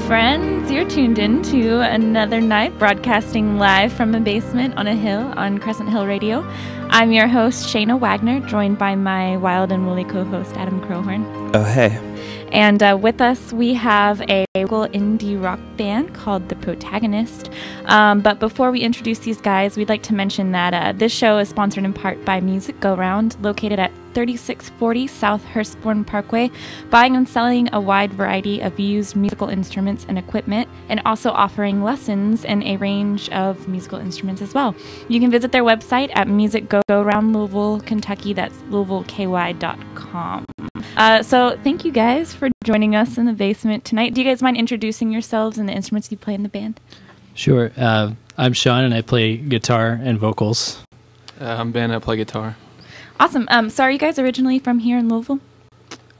friends. You're tuned in to another night broadcasting live from a basement on a hill on Crescent Hill Radio. I'm your host, Shayna Wagner, joined by my wild and woolly co-host, Adam Crowhorn. Oh, hey. And with us, we have a local indie rock band called the Protagonist. But before we introduce these guys, we'd like to mention that this show is sponsored in part by Music Go Round, located at 3640 South Hurstbourne Parkway, buying and selling a wide variety of used musical instruments and equipment, and also offering lessons in a range of musical instruments as well. You can visit their website at Music Go Round Louisville, Kentucky. That's LouisvilleKY.com. So thank you guys for joining us in the basement tonight. Do you guys mind introducing yourselves and the instruments you play in the band? Sure. I'm Sean, and I play guitar and vocals. I'm Ben. I play guitar. Awesome. So are you guys originally from here in Louisville?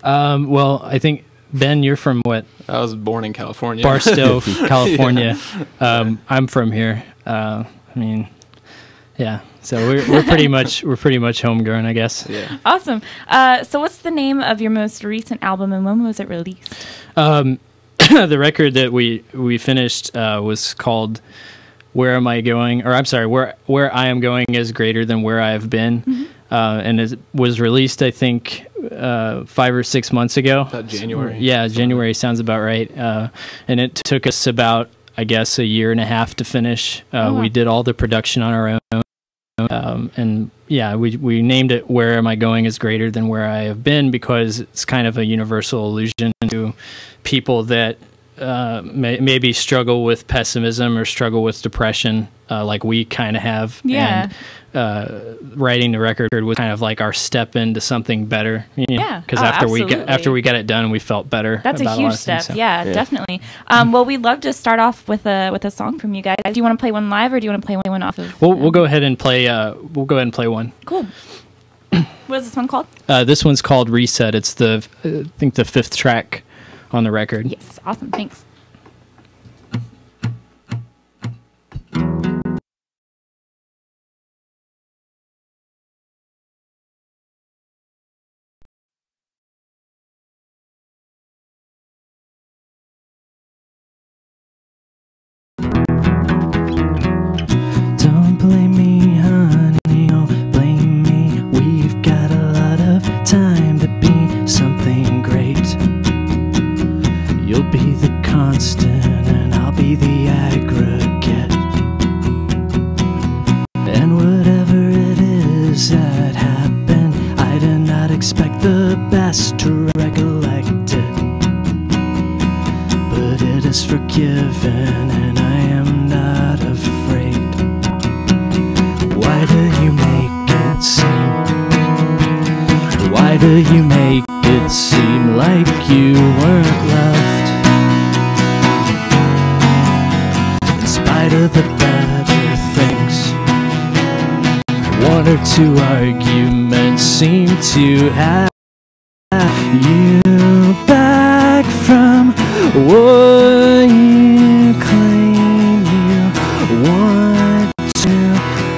Well, I think, Ben, you're from what? I was born in California. Barstow, California. Yeah. I'm from here. Yeah. So we're pretty much homegrown, I guess. Yeah. Awesome. So what's the name of your most recent album, and when was it released? The record that we finished was called "Where Am I Going?" Or I'm sorry, "Where I Am Going Is Greater Than Where I Have Been," and it was released, I think, 5 or 6 months ago. About January. Yeah, January sounds about right. And it took us about, I guess, a year and a half to finish. We did all the production on our own. And yeah, we named it "Where Am I Going Is Greater Than Where I Have Been" because it's kind of a universal allusion to people that maybe struggle with pessimism or struggle with depression, like we kind of have. Yeah. And writing the record was kind of like our step into something better. Yeah. Because absolutely. after we got it done, we felt better. That's about a huge lot of step. things, so. Yeah, definitely. Well, we'd love to start off with a song from you guys. Do you want to play one live, or do you want to play one off of? We'll go ahead and play. We'll go ahead and play one. Cool. What is this one called? This one's called "Reset." It's I think the 5th track on the record. Yes. Awesome. Thanks. Don't blame me, honey, don't blame me. We've got a lot of time to be something great. You'll be the constant and I'll be the aggregate. And whatever it is that happened, I did not expect the best to recollect it. But it is forgiven and I am not afraid. Why do you make it seem? Why do you make it seem like you weren't loved? In spite of the better things, 1 or 2 arguments seem to have you back from what you claim you want to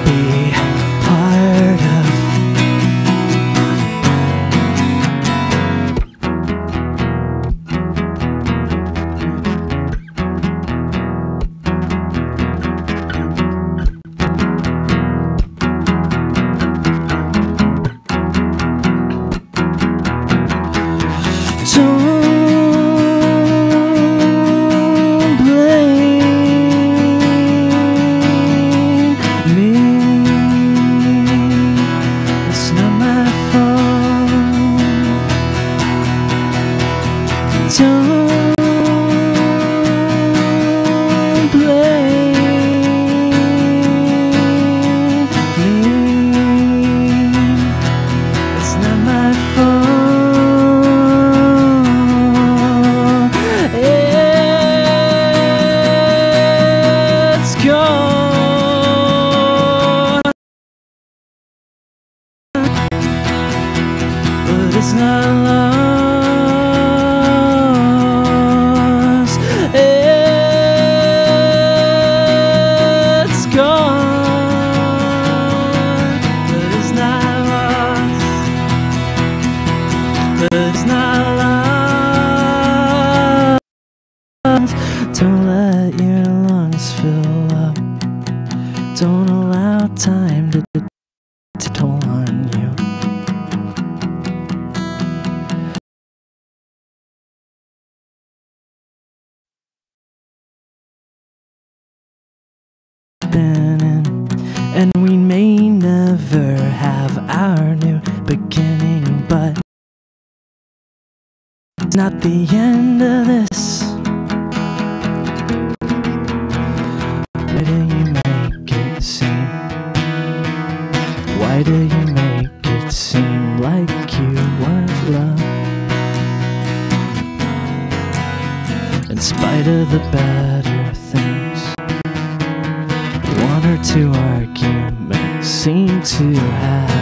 be part of. Don't blame me. It's not my fault. Don't blame me. It's not my fault. It's gone, but it's not lost. It's gone, but it's not lost. But it's not lost. beginning, but it's not the end of this. Why do you make it seem? Why do you make it seem like you want love? In spite of the better things, one or two arguments seem to have.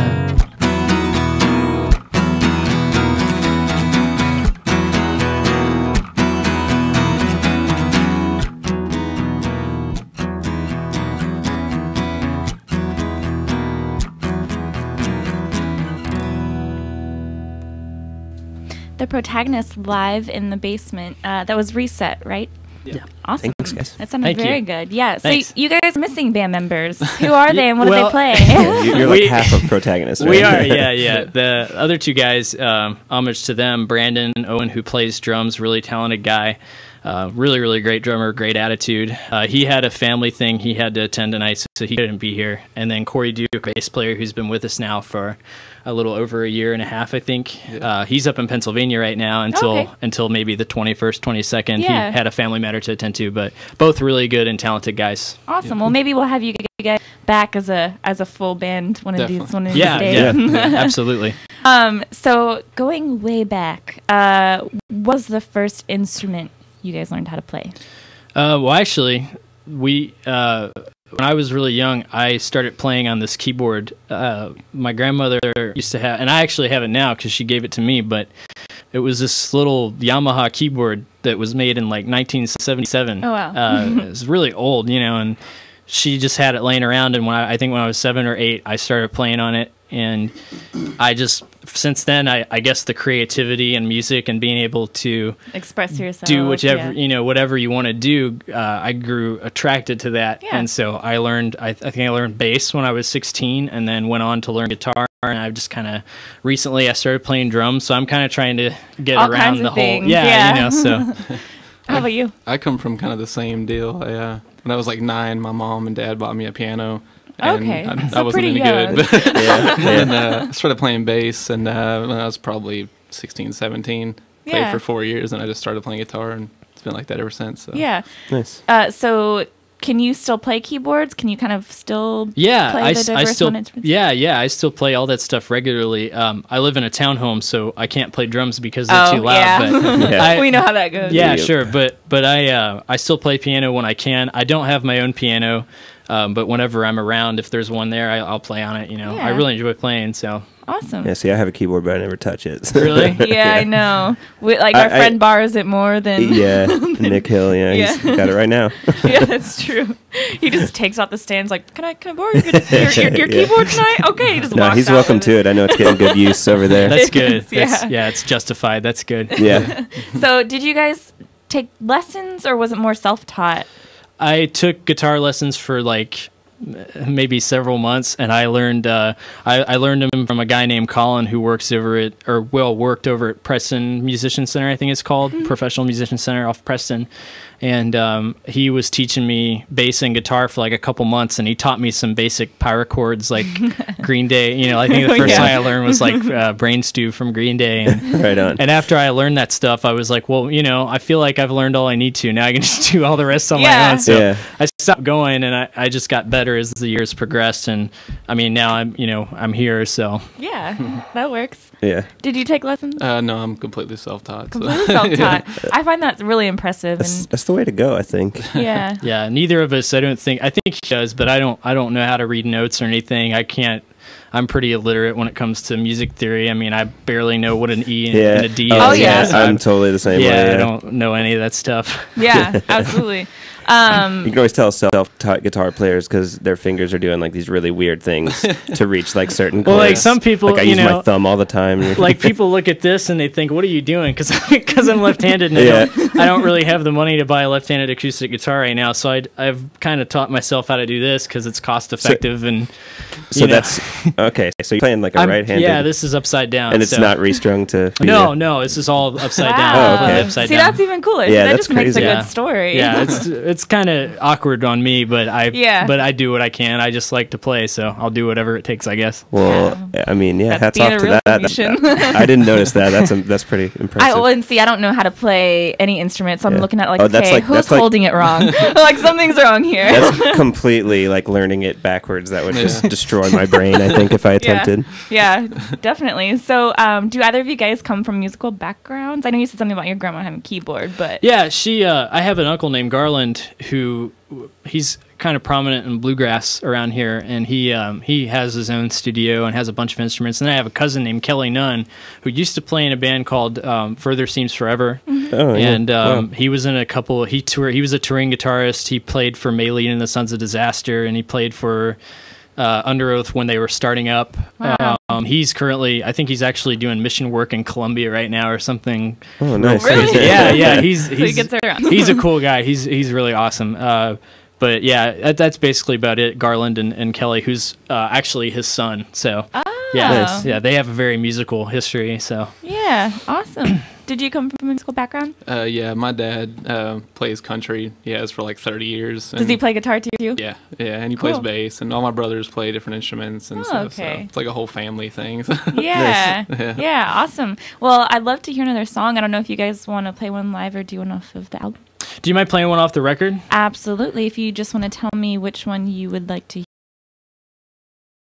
The Protagonist live in the basement. That was Reset, right? Yeah. Awesome. Thanks, guys. That sounded Thank very you. good. Yeah. So Thanks. you guys are missing band members. Who are they and what Well, do they play? You're like half of Protagonist, right? We are, yeah. The other two guys, homage to them, Brandon Owen, who plays drums, really talented guy. Really great drummer, great attitude. He had a family thing he had to attend tonight, so he couldn't be here. And then Corey Duke, bass player, who's been with us now for a little over a year and a half, I think. Yeah. He's up in Pennsylvania right now until maybe the 21st, 22nd. Yeah. He had a family matter to attend to, but both really good and talented guys. Awesome. Well, maybe we'll have you guys back as a full band one of these days. Yeah, absolutely. So going way back, what was the first instrument you guys learned how to play? Well, actually, we when I was really young, I started playing on this keyboard. My grandmother used to have, and I actually have it now because she gave it to me, but it was this little Yamaha keyboard that was made in like 1977. Oh, wow. It was really old, and she just had it laying around, and I think when I was 7 or 8, I started playing on it, and I just, since then, I guess the creativity and music and being able to Express yourself. do whichever, whatever you want to do, I grew attracted to that. Yeah. And so I learned, I think I learned bass when I was 16 and then went on to learn guitar. And I've just kind of, recently I started playing drums, so I'm kind of trying to get All around kinds the of whole, things, yeah. so. How about you? I come from kind of the same deal. When I was like 9, my mom and dad bought me a piano. And Okay, I so wasn't pretty any young. good. But and I started playing bass, and when I was probably 16, 17, Yeah. played for 4 years, and I just started playing guitar, and it's been like that ever since. So. Yeah. Nice. So can you still play keyboards? Can you kind of still play I the diverse still, instruments? I still play all that stuff regularly. I live in a townhome, so I can't play drums because they're too loud. Yeah. But Yeah. We know how that goes. yeah, Yep. sure. But I still play piano when I can. I don't have my own piano, but whenever I'm around, if there's one there, I'll play on it. Yeah. I really enjoy playing. So Awesome. Yeah, see, I have a keyboard, but I never touch it. Really? Yeah, I know. Our friend borrows it more than... Yeah, Nick Hill, he's got it right now. Yeah, that's true. He just takes out the stands like, can I borrow your keyboard tonight? Okay, he just No, walks he's out welcome with to it. I know it's getting good use over there. that's good. Yeah. It's justified. That's good. Yeah. So did you guys take lessons or was it more self-taught? I took guitar lessons for like maybe several months, and I learned I learned them from a guy named Colin who worked over at Preston Musician Center, I think it's called, Professional Musician Center off Preston. And he was teaching me bass and guitar for like a couple months, and he taught me some basic power chords like Green Day. I think the first Yeah. song I learned was like Brain Stew from Green Day. And, Right on. and after I learned that stuff, I was like, well, I feel like I've learned all I need to. Now I can just do all the rest on Yeah. my own. So Yeah. I stopped going, and I just got better as the years progressed. And I mean, now I'm here. So Yeah, that works. Yeah. Did you take lessons? No, I'm completely self-taught. Completely self-taught. I find that really impressive. That's the way to go, I think. Yeah. yeah, neither of us. I think he does, but I don't know how to read notes or anything. I can't. I'm pretty illiterate when it comes to music theory. I mean, I barely know what an E and a D is. Oh, yeah. I'm totally the same way. I don't know any of that stuff. Yeah, absolutely. You can always tell self-taught guitar players because their fingers are doing like these really weird things to reach like certain chords. Well, like some people, like I use my thumb all the time. Like people look at this and they think, "What are you doing?" Because I'm left-handed and I don't really have the money to buy a left-handed acoustic guitar right now. So I've kind of taught myself how to do this because it's cost-effective So that's okay. So you're playing like a right-handed. Yeah, this is it's and it's not restrung to. No, this is all upside down. Oh, okay. Upside See, down. that's even cooler. Yeah, that that's just makes a crazy. good story. Yeah, it's it's kind of awkward on me, but Yeah. I do what I can. I just like to play, so I'll do whatever it takes, I guess. Well, I mean, yeah, That's hats being off a to real that. musician. I didn't notice that. That's pretty impressive. I don't know how to play any instrument, so I'm Yeah. looking at like, Oh, that's okay, like- who's that's like- holding it wrong? Like something's wrong here. That's completely like learning it backwards. That would just destroy my brain, I think, if I attempted. Yeah, definitely. So, do either of you guys come from musical backgrounds? I know you said something about your grandma having a keyboard, but Yeah, I have an uncle named Garland who he's kind of prominent in bluegrass around here, and he has his own studio and has a bunch of instruments. And then I have a cousin named Kelly Nunn who used to play in a band called Further Seems Forever. Oh, yeah. And Wow. he was in a couple. He was a touring guitarist. He played for Maylene and the Sons of Disaster, and he played for Under Oath when they were starting up. Wow. He's currently, I think he's actually doing mission work in Colombia right now or something. Oh, nice. Really? Yeah. He's so he gets around. he's a cool guy. He's really awesome. But yeah, that's basically about it. Garland and Kelly, who's actually his son. So Nice. yeah, they have a very musical history. So Yeah, awesome. Did you come from a musical background? Yeah, my dad plays country. He has for like 30 years. Does he play guitar too? Yeah, and he plays Cool. bass, and all my brothers play different instruments and stuff. okay. So it's like a whole family thing. Yeah. Nice. Yeah, awesome. Well, I'd love to hear another song. I don't know if you guys want to play one live or do one off of the album. do you mind playing one off the record? Absolutely. If you just want to tell me which one you would like to